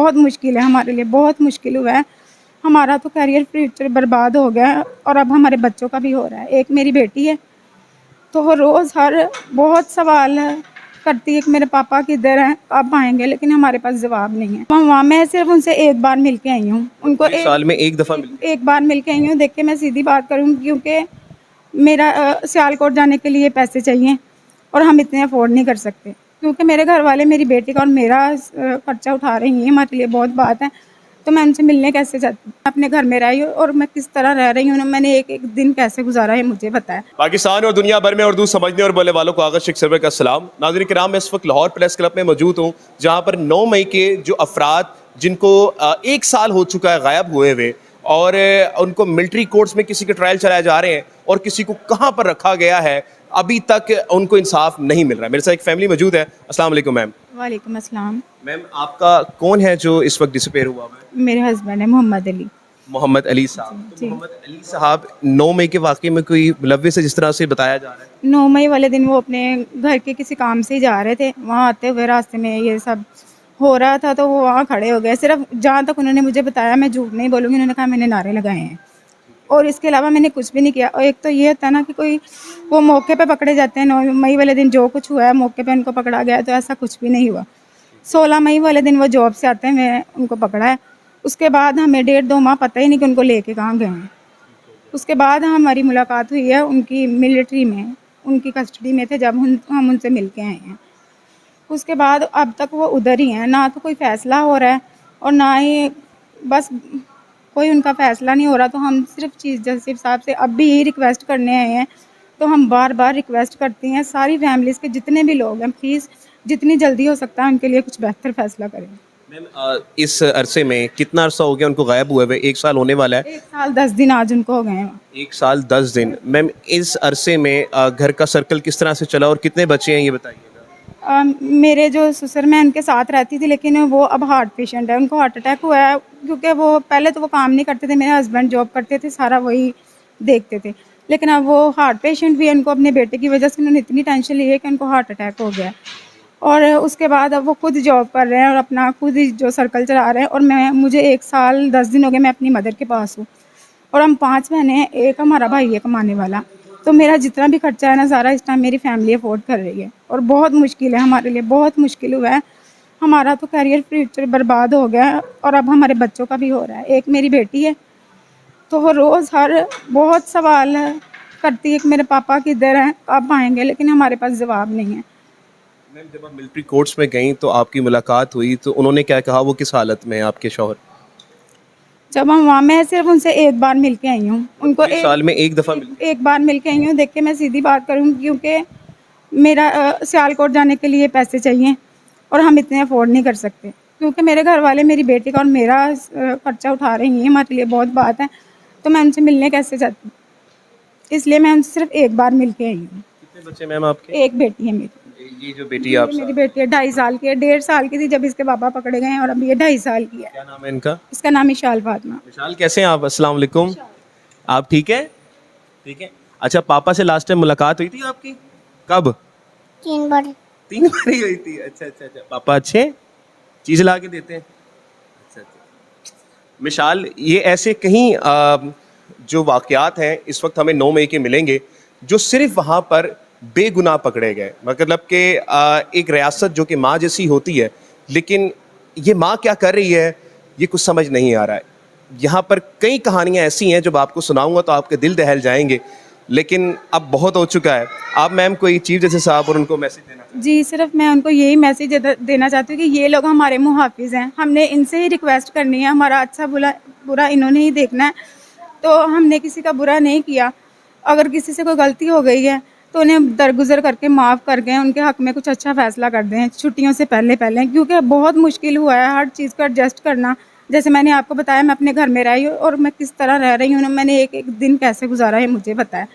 बहुत मुश्किल है हमारे लिए, बहुत मुश्किल हुआ है। हमारा तो करियर फ्यूचर बर्बाद हो गया है और अब हमारे बच्चों का भी हो रहा है। एक मेरी बेटी है, तो वो रोज़ हर बहुत सवाल करती है कि मेरे पापा किधर हैं, कब आएंगे, लेकिन हमारे पास जवाब नहीं है। वहाँ मैं सिर्फ उनसे एक बार मिल के आई हूँ, उनको पूरे साल में एक दफ़ा मिलते हैं? एक बार मिल के आई हूँ। देखिए मैं सीधी बात करूँ, क्योंकि मेरा सियालकोट जाने के लिए पैसे चाहिए और हम इतने अफोर्ड नहीं कर सकते, क्योंकि मेरे घर वाले मेरी बेटी का और मेरा खर्चा उठा रही हैं, हमारे लिए बहुत बात है। तो मैं उनसे मिलने कैसे जाती हूँ? अपने घर में रही हूँ और मैं किस तरह रह रही हूँ, मैंने एक एक दिन कैसे गुजारा है मुझे बताया। पाकिस्तान और दुनिया भर में उर्दू समझने और बोलने वालों को आगा शेख सरवर का सलाम। नाज़रीन किराम, मैं इस वक्त लाहौर प्रेस क्लब में मौजूद हूँ, जहाँ पर 9 मई के जो अफराद जिनको 1 साल हो चुका है गायब हुए हुए, और उनको मिलिट्री कोर्ट्स में किसी के ट्रायल चलाए जा रहे हैं और किसी को कहाँ पर रखा गया है अभी तक उनको इंसाफ नहीं मिल रहा है। मेरे साथ एक फैमिली मौजूद है। अस्सलाम वालेकुम मैम। वालेकुम अस्सलाम। मैम, आपका कौन है जो इस वक्त डिसअपेयर हुआ है? मेरे हस्बैंड है मोहम्मद अली। मोहम्मद अली साहब। तो जी। मोहम्मद अली साहब 9 मई के वाक़ये में कोई मुलव्विस है जिस तरह से बताया जा रहा है? 9 मई वाले दिन वो अपने घर के किसी काम से ही जा रहे थे, वहाँ आते हुए रास्ते में ये सब हो रहा था, तो वो वहाँ खड़े हो गए। सिर्फ जहाँ तक उन्होंने मुझे बताया, मैं झूठ नहीं बोलूँगी, उन्होंने कहा मैंने नारे लगाए हैं और इसके अलावा मैंने कुछ भी नहीं किया। और एक तो ये होता है ना कि कोई वो मौके पे पकड़े जाते हैं। 9 मई वाले दिन जो कुछ हुआ है मौके पे उनको पकड़ा गया, तो ऐसा कुछ भी नहीं हुआ। 16 मई वाले दिन वो जॉब से आते हैं, मैं उनको पकड़ा है। उसके बाद हमें 1.5-2 माह पता ही नहीं कि उनको लेके कहाँ गए हैं। उसके बाद हमारी मुलाकात हुई है उनकी मिलिट्री में, उनकी कस्टडी में थे जब हम उनसे मिल के आए हैं। उसके बाद अब तक वो उधर ही हैं, ना तो कोई फ़ैसला हो रहा है और ना ही बस कोई उनका फ़ैसला नहीं हो रहा। तो हम सिर्फ चीफ जस्टिस साहब से अब भी यही रिक्वेस्ट करने आए हैं। तो हम बार बार रिक्वेस्ट करती हैं सारी फैमिलीज़ के जितने भी लोग हैं, प्लीज़ जितनी जल्दी हो सकता है उनके लिए कुछ बेहतर फ़ैसला करें। मैम, इस अरसे में कितना अरसा हो गया उनको गायब हुए हुए? 1 साल होने वाला है। 1 साल 10 दिन आज उनको हो गए हैं। 1 साल 10 दिन। मैम, इस अरसे में घर का सर्कल किस तरह से चला और कितने बच्चे हैं ये बताइएगा? मेरे जो ससुर मैं उनके साथ रहती थी, लेकिन वो अब हार्ट पेशेंट है, उनको हार्ट अटैक हुआ है। क्योंकि वो पहले तो वो काम नहीं करते थे, मेरे हस्बैंड जॉब करते थे, सारा वही देखते थे। लेकिन अब वो हार्ट पेशेंट भी है, उनको अपने बेटे की वजह से उन्होंने इतनी टेंशन ली है कि उनको हार्ट अटैक हो गया है। और उसके बाद अब वो खुद जॉब कर रहे हैं और अपना खुद ही जो सर्कल चला रहे हैं। और मुझे 1 साल 10 दिन हो गए मैं अपनी मदर के पास हूँ और हम 5 बहनें हैं, एक हमारा भाई है कमाने वाला। तो मेरा जितना भी खर्चा है ना, सारा इस टाइम मेरी फैमिली अफोर्ड कर रही है और बहुत मुश्किल है हमारे लिए, बहुत मुश्किल हुआ है। हमारा तो करियर फ्यूचर बर्बाद हो गया है और अब हमारे बच्चों का भी हो रहा है। एक मेरी बेटी है, तो वो रोज़ हर बहुत सवाल करती है कि मेरे पापा किधर हैं, कब आएंगे, लेकिन हमारे पास जवाब नहीं है। मैम, जब आप मिलिट्री कोर्ट्स में गई तो आपकी मुलाकात हुई तो उन्होंने क्या कहा? वो किस हालत में है आपके शौहर? जब हम वहाँ मैं सिर्फ उनसे एक बार मिल के आई हूँ, उनको पूरे साल में एक दफ़ा मिलते एक बार मिल के आई हूँ। देखिए मैं सीधी बात करूँ, क्योंकि मेरा सियालकोट जाने के लिए पैसे चाहिए और हम इतने अफोर्ड नहीं कर सकते, क्योंकि मेरे घर वाले मेरी बेटी का और मेरा खर्चा उठा रही हैं, हमारे लिए बहुत बात है। तो मैं उनसे मिलने कैसे जाती हूँ, इसलिए मैं उनसे सिर्फ एक बार मिल के आई हूँ। कितने बच्चे मैम आपके? एक बेटी है मेरी। ये जो बेटी ये आप मेरी बेटी है, 2.5 साल की है। 1.5 साल की थी जब इसके पापा पकड़े गए हैं और अब ये 2.5 साल की है। क्या नाम है इनका? इसका नाम इशाल फातिमा। विशाल, कैसे हैं आप? अस्सलाम वालेकुम। आप ठीक है? ठीक है। अच्छा, पापा से लास्ट टाइम मुलाकात हुई थी आपकी कब? 3 बार। 3 बार ही हुई थी। अच्छा अच्छा अच्छा। पापा अच्छे हैं? चीज़ ला के देते हैं? अच्छा अच्छा। मिशाल, ये ऐसे कहीं जो वाक़यात हैं इस वक्त हमें 9 मई के मिलेंगे जो सिर्फ वहाँ पर बेगुनाह पकड़े गए। मतलब कि एक रियासत जो कि माँ जैसी होती है, लेकिन ये माँ क्या कर रही है ये कुछ समझ नहीं आ रहा है। यहाँ पर कई कहानियाँ ऐसी हैं जब आपको सुनाऊंगा तो आपके दिल दहल जाएंगे, लेकिन अब बहुत हो चुका है। आप मैम कोई चीफ जैसे साहब और उनको मैसेज देना? जी, सिर्फ मैं उनको यही मैसेज देना चाहती हूँ कि ये लोग हमारे मुहाफ़िज़ हैं, हमने इनसे ही रिक्वेस्ट करनी है, हमारा अच्छा बुरा इन्होंने ही देखना है। तो हमने किसी का बुरा नहीं किया। अगर किसी से कोई गलती हो गई है तो उन्हें दरगुजर करके माफ़ कर के उनके हक़ में कुछ अच्छा फ़ैसला कर दें छुट्टियों से पहले, क्योंकि बहुत मुश्किल हुआ है हर चीज़ को एडजस्ट करना। जैसे मैंने आपको बताया, मैं अपने घर में रही हूँ और मैं किस तरह रह रही हूँ, मैंने एक एक दिन कैसे गुजारा है मुझे बताया।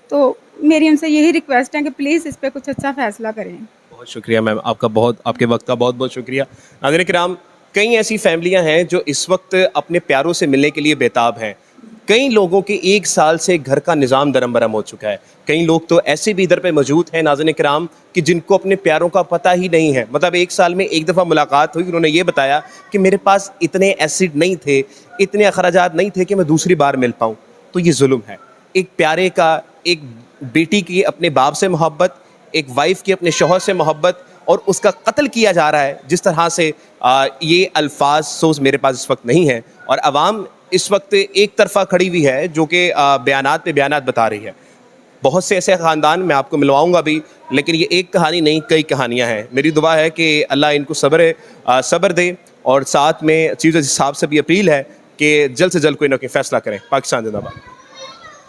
तो मेरी उनसे यही रिक्वेस्ट है कि प्लीज़ इस पे कुछ अच्छा फ़ैसला करें। बहुत शुक्रिया मैम, आपके वक्त का बहुत बहुत शुक्रिया। नाज़रीन किराम, कई ऐसी फैमिलियां हैं जो इस वक्त अपने प्यारों से मिलने के लिए बेताब हैं। कई लोगों के 1 साल से घर का निज़ाम दरम बरम हो चुका है। कई लोग तो ऐसे भी इधर पे मौजूद हैं नाज़रीन किराम कि जिनको अपने प्यारों का पता ही नहीं है। मतलब 1 साल में एक दफ़ा मुलाकात हुई, उन्होंने ये बताया कि मेरे पास इतने एसिड नहीं थे, इतने अखराजात नहीं थे कि मैं दूसरी बार मिल पाऊँ। तो ये जुल्म है। एक प्यारे का, एक बेटी की अपने बाप से मोहब्बत, एक वाइफ की अपने शौहर से मोहब्बत, और उसका कत्ल किया जा रहा है जिस तरह से। ये अल्फाज सोच मेरे पास इस वक्त नहीं है, और अवाम इस वक्त एक तरफा खड़ी हुई है जो कि बयानात पे बयानात बता रही है। बहुत से ऐसे ख़ानदान मैं आपको मिलवाऊंगा भी, लेकिन ये एक कहानी नहीं, कई कहानियां हैं। मेरी दुआ है कि अल्लाह इनको सब्र दे, और साथ में चीफ़ जस्टिस साहब से भी अपील है कि जल्द से जल्द कोई ना कोई फ़ैसला करें। पाकिस्तान जिंदाबाद।